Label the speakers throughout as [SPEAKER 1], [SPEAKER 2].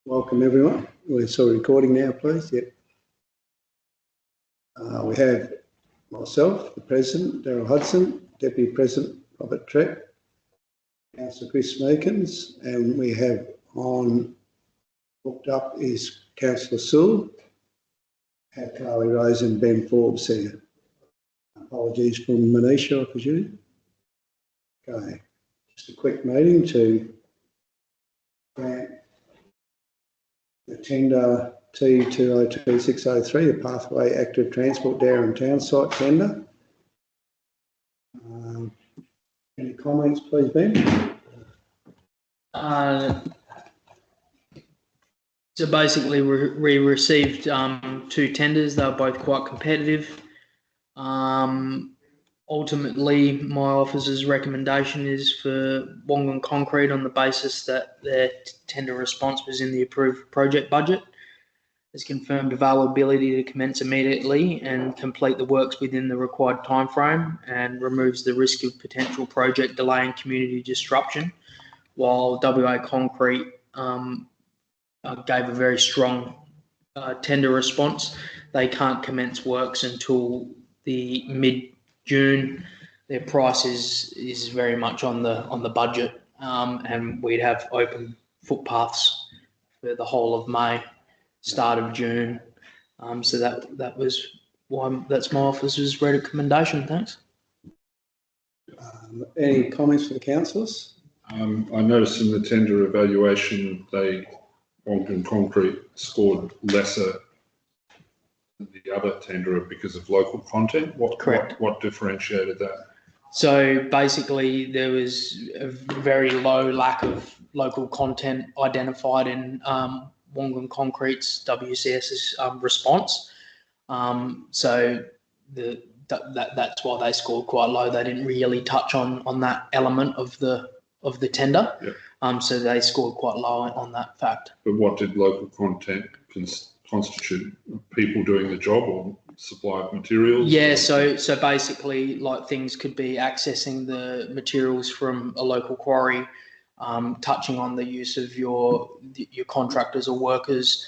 [SPEAKER 1] Welcome everyone. We're still recording now, please. Yep. We have myself, the President, Daryl Hudson, Deputy President, Robert Trepp, Councillor Chris Meekins, and we have on booked up is Councillor Sewell, have Carly Rose and Ben Forbes here. Apologies from Manisha, I presume. Okay, just a quick meeting to grant the tender T202603, the Pathway Active Transport Dowerin Town Site tender. Any comments, please, Ben?
[SPEAKER 2] So basically, we received two tenders. They were both quite competitive. Ultimately, my office's recommendation is for Wongan Concrete on the basis that their tender response was in the approved project budget. Has confirmed availability to commence immediately and complete the works within the required timeframe, and removes the risk of potential project delay and community disruption, while WA Concrete gave a very strong tender response. They can't commence works until the mid-June. Their price is very much on the budget, and we'd have open footpaths for the whole of May, start of June. So that was why that's my office's recommendation. Thanks.
[SPEAKER 1] Any comments for the councillors?
[SPEAKER 3] I noticed in the tender evaluation, Wongan Concrete scored lesser than the other tenderer because of local content.
[SPEAKER 2] Correct.
[SPEAKER 3] What differentiated that?
[SPEAKER 2] So basically, there was a very low lack of local content identified in Wongan Concrete's WCS's response. So that's why they scored quite low. They didn't really touch on that element of the tender.
[SPEAKER 3] Yep.
[SPEAKER 2] So they scored quite low on that fact.
[SPEAKER 3] But what did local content constitute? People doing the job or supply of materials?
[SPEAKER 2] Yeah, so basically, like, things could be accessing the materials from a local quarry, touching on the use of your contractors or workers,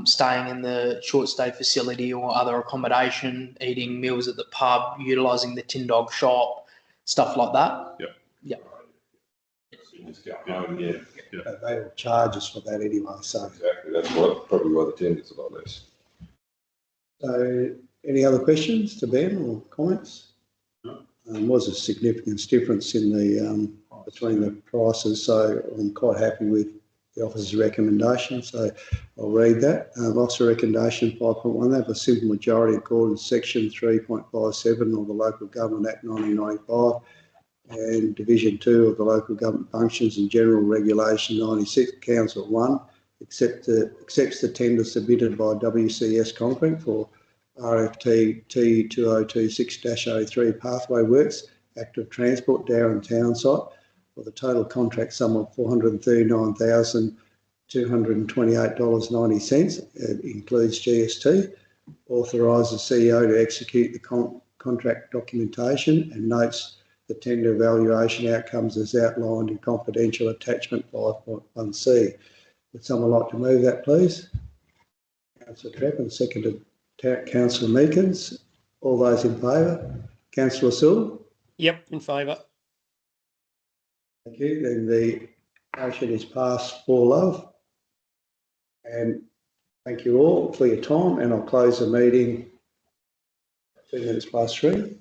[SPEAKER 2] staying in the short stay facility or other accommodation, eating meals at the pub, utilising the Tin Dog shop, stuff like that.
[SPEAKER 3] Yep.
[SPEAKER 2] Yep.
[SPEAKER 1] They will charge us for that anyway. So
[SPEAKER 4] exactly, that's probably why the tender's a lot less.
[SPEAKER 1] So, any other questions to Ben or comments?
[SPEAKER 3] No.
[SPEAKER 1] Was a significant difference in the between the prices, so I'm quite happy with the officer's recommendation. So I'll read that. Officer recommendation 5.1. They have a simple majority according to section 3.57 of the Local Government Act 1995 and Division 2 of the Local Government Functions and General Regulation 96. Council 1 accepts the tender submitted by WCS Concrete for RFT T2026-03 Pathway Works Active Transport Dowerin Town Site for the total contract sum of $439,228.90. It includes GST. Authorises CEO to execute the contract documentation and notes the tender evaluation outcomes as outlined in confidential attachment 5.1C. Would someone like to move that, please? Councillor Trepp, and seconded Councillor Meekins. All those in favour? Councillor Sewell?
[SPEAKER 5] Yep, in favour.
[SPEAKER 1] Thank you. Then the motion is passed 4-0. And thank you all for your time, and I'll close the meeting 2 minutes past 3.